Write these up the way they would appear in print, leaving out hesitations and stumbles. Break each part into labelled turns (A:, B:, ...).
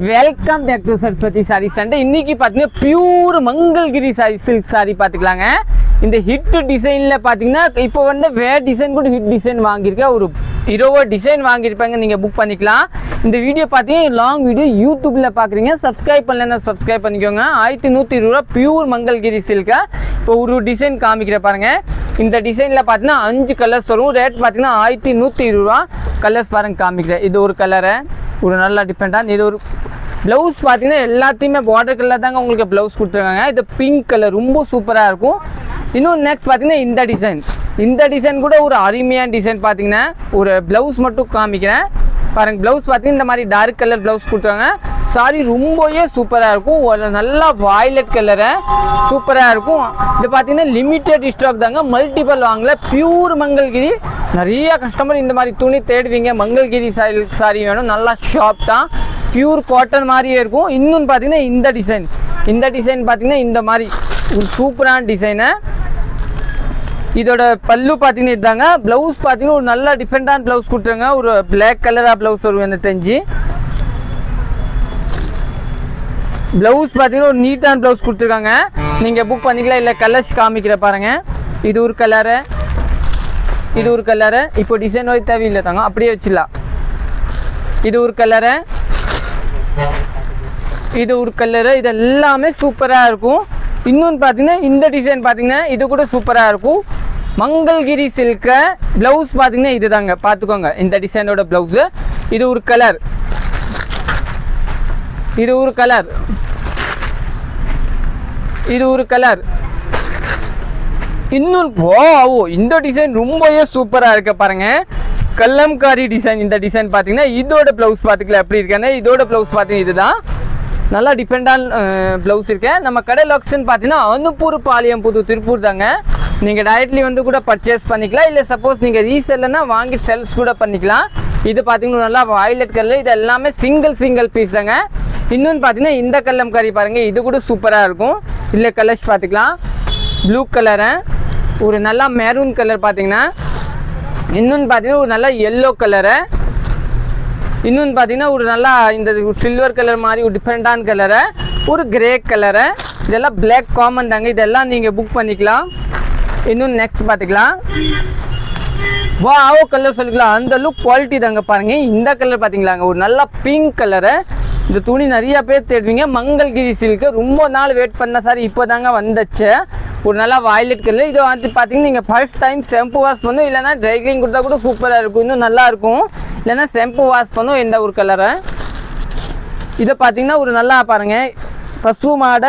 A: Welcome back to Saraswati sari Sunday. இன்னைக்கு பார்த்தீங்கன்னா pure Mangalagiri sari silk sari பார்த்துக்கலாங்க. இந்த ஹிட் டிசைனில் பார்த்தீங்கன்னா இப்போ வந்து வேறு டிசைன் கூட ஹிட் டிசைன் வாங்கியிருக்கேன். ஒரு 20 டிசைன் வாங்கியிருப்பாங்க, நீங்கள் புக் பண்ணிக்கலாம். இந்த வீடியோ பார்த்தீங்கன்னா லாங் வீடியோ யூடியூப்பில் பார்க்குறீங்க. சப்ஸ்கிரைப் பண்ணலன்னா சப்ஸ்கிரைப் பண்ணிக்கோங்க. 1120 ரூபா பியூர் மங்கள்கிரி சில்கா. இப்போ ஒரு டிசைன் காமிக்கிற பாருங்கள். இந்த டிசைனில் பார்த்தீங்கன்னா 5 கலர்ஸ் வரும். ரேட் பார்த்தீங்கன்னா 1120 ரூபா. கலர்ஸ் பாருங்கள் காமிக்கிறேன். இது ஒரு கலரு, ஒரு நல்லா டிஃப்ரெண்ட்டாக. இது ஒரு ப்ளவுஸ் பார்த்தீங்கன்னா எல்லாத்தையுமே பார்டர் கலர் தாங்க உங்களுக்கு ப்ளவுஸ் கொடுத்துருக்காங்க. இது பிங்க் கலர் ரொம்ப சூப்பராக இருக்கும். இன்னும் நெக்ஸ்ட் பார்த்தீங்கன்னா இந்த டிசைன் கூட ஒரு அருமையான டிசைன். பார்த்தீங்கன்னா ஒரு ப்ளவுஸ் மட்டும் காமிக்கிறேன் பாருங்கள். ப்ளவுஸ் பார்த்தீங்கன்னா இந்த மாதிரி டார்க் கலர் ப்ளவுஸ் கொடுத்துருக்காங்க. சாரி ரொம்பவே சூப்பராக இருக்கும். ஒரு நல்லா வாய்லட் கலரு சூப்பராக இருக்கும். இது பார்த்தீங்கன்னா லிமிட்டட் ஸ்டாக் தாங்க, மல்டிபிள் வாங்கல. பியூர் மங்கள்கிரி. நிறைய கஸ்டமர் இந்த மாதிரி துணி தேடுவீங்க. மங்கள்கிரி சாரி வேணும், நல்லா ஷாப் தான், பியூர் காட்டன் மாதிரியே இருக்கும். இன்னொன்று பார்த்தீங்கன்னா இந்த டிசைன் பார்த்தீங்கன்னா இந்த மாதிரி ஒரு சூப்பரான டிசைனு. இதோட பல்லு பார்த்தீங்கன்னா இதுதாங்க. ப்ளவுஸ் பார்த்தீங்கன்னா ஒரு நல்ல டிஃப்ரெண்டான ப்ளவுஸ் கொடுத்துருங்க. ஒரு பிளாக் கலராக ப்ளவுஸ் வரும் எனக்கு தெரிஞ்சு. ப்ளவுஸ் பார்த்தீங்கன்னா ஒரு நீட்டான ப்ளவுஸ் கொடுத்துருக்காங்க. நீங்கள் புக் பண்ணிக்கலாம். இல்லை கலர்ஸ் காமிக்கிற பாருங்கள். இது ஒரு கலரு, இது ஒரு கலரு. இப்போ டிசைன் வச்சு தேவையில்லை தாங்க, அப்படியே வச்சிடலாம். இது ஒரு கலரு, இது ஒரு கலரு. இது எல்லாமே சூப்பராக இருக்கும். இன்னொன்று பார்த்தீங்கன்னா இந்த டிசைன் பார்த்தீங்கன்னா இது கூட சூப்பராக இருக்கும். மங்கள்கிரி சில்க்கு. ப்ளவுஸ் பார்த்தீங்கன்னா இது தாங்க, பார்த்துக்கோங்க. இந்த டிசைனோட ப்ளவுஸு. இது ஒரு கலர், இது ஒரு கலர், இது ஒரு கலர். இன்னொன்று இந்த டிசைன் ரொம்பவே சூப்பராக இருக்க பாருங்க. கல்லம்காரி டிசைன். இந்த டிசைன் பார்த்தீங்கன்னா இதோட ப்ளவுஸ் பார்த்துக்கலாம் எப்படி இருக்கேன்னா. இதோட ப்ளவுஸ் பார்த்தீங்கன்னா இதுதான், நல்லா டிஃப்ரெண்டான ப்ளவுஸ் இருக்கேன். நம்ம கடை லொக்கேஷன் பார்த்தீங்கன்னா அனுப்பூர் பாளையம் புது திருப்பூர் தாங்க. நீங்கள் டைரக்ட்லி வந்து கூட பர்ச்சேஸ் பண்ணிக்கலாம். இல்லை சப்போஸ் நீங்கள் ரீசெல்லைனா வாங்கி செல்ஸ் கூட பண்ணிக்கலாம். இது பார்த்தீங்கன்னா நல்லா வாய்லட் கலர். இது எல்லாமே சிங்கிள் பீஸ் தாங்க. இன்னொன்று பார்த்தீங்கன்னா இந்த கல்லம்காரி பாருங்கள், இது கூட சூப்பராக இருக்கும். இல்லை கலர்ஸ் பார்த்துக்கலாம். ப்ளூ கலரு, ஒரு நல்லா மெரூன் கலர் பார்த்தீங்கன்னா. இன்னொன்று பார்த்தீங்கன்னா ஒரு நல்லா எல்லோ கலரு. இன்னொன்று பார்த்தீங்கன்னா ஒரு நல்லா இந்த சில்வர் கலர் மாதிரி ஒரு டிஃப்ரெண்டான கலரு, ஒரு கிரே கலரு. இதெல்லாம் பிளாக் காமன் தாங்க. இதெல்லாம் நீங்கள் புக் பண்ணிக்கலாம். இன்னொன்று நெக்ஸ்ட் பார்த்துக்கலாம். கலர் சொல்லிக்கலாம். அந்த லுக் குவாலிட்டி தாங்க பாருங்கள். இந்த கலர் பார்த்தீங்களாங்க, ஒரு நல்லா பிங்க் கலரு. இந்த துணி நிறையா பேர் தேடுவீங்க. மங்கள்கிரி சில்க்கு ரொம்ப நாள் வெயிட் பண்ண சாரி இப்போ தாங்க வந்துச்சு. ஒரு நல்லா வாய்லட் கலர். இது வந்து பார்த்தீங்கன்னா நீங்கள் ஃபர்ஸ்ட் டைம் ஷாம்பு வாஷ் பண்ணும், இல்லைனா ட்ரை கிளீன் கொடுத்தா கூட சூப்பராக இருக்கும், இன்னும் நல்லாயிருக்கும். இல்லைனா ஷாம்பு வாஷ் பண்ணும். இந்த ஒரு கலரை இதை பார்த்தீங்கன்னா ஒரு நல்லா பாருங்கள், பசு மாட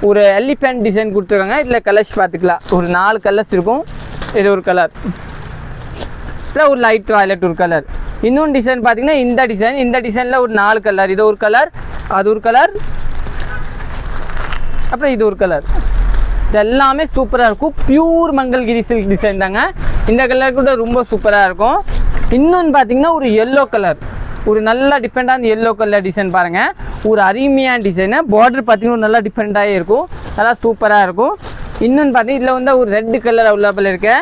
A: ஒரு எலிஃபென்ட் டிசைன் கொடுத்துருக்காங்க. இதில் கலர்ஸ் பார்த்துக்கலாம். ஒரு 4 கலர்ஸ் இருக்கும். இது ஒரு கலர், இல்லை ஒரு லைட் வாய்லட் ஒரு கலர். இன்னொன்று டிசைன் பார்த்தீங்கன்னா இந்த டிசைனில் ஒரு 4 கலர். இது ஒரு கலர், அது ஒரு கலர், அப்புறம் இது ஒரு கலர். இது எல்லாமே சூப்பராக இருக்கும். பியூர் மங்கள்கிரி சில்க் டிசைன் தாங்க. இந்த கலர் கூட ரொம்ப சூப்பராக இருக்கும். இன்னொன்று பார்த்தீங்கன்னா ஒரு எல்லோ கலர், ஒரு நல்ல டிஃப்ரெண்டான எல்லோ கலர் டிசைன் பாருங்கள். ஒரு அருமையான டிசைனு. பார்டர் பார்த்தீங்கன்னா நல்லா டிஃப்ரெண்ட்டாகவே இருக்கும், நல்லா சூப்பராக இருக்கும். இன்னொன்று பார்த்தீங்கன்னா இதில் வந்து ஒரு ரெட் கலர் அவைலபிள் இருக்கு.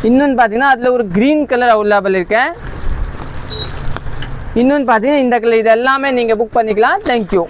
A: இன்னொன்று பார்த்தீங்கன்னா அதில் ஒரு க்ரீன் கலர் அவைலபிள் இருக்கு. இன்னொன்று பார்த்தீங்கன்னா இந்த கலர். இது எல்லாமே நீங்கள் புக் பண்ணிக்கலாம். தேங்க்யூ.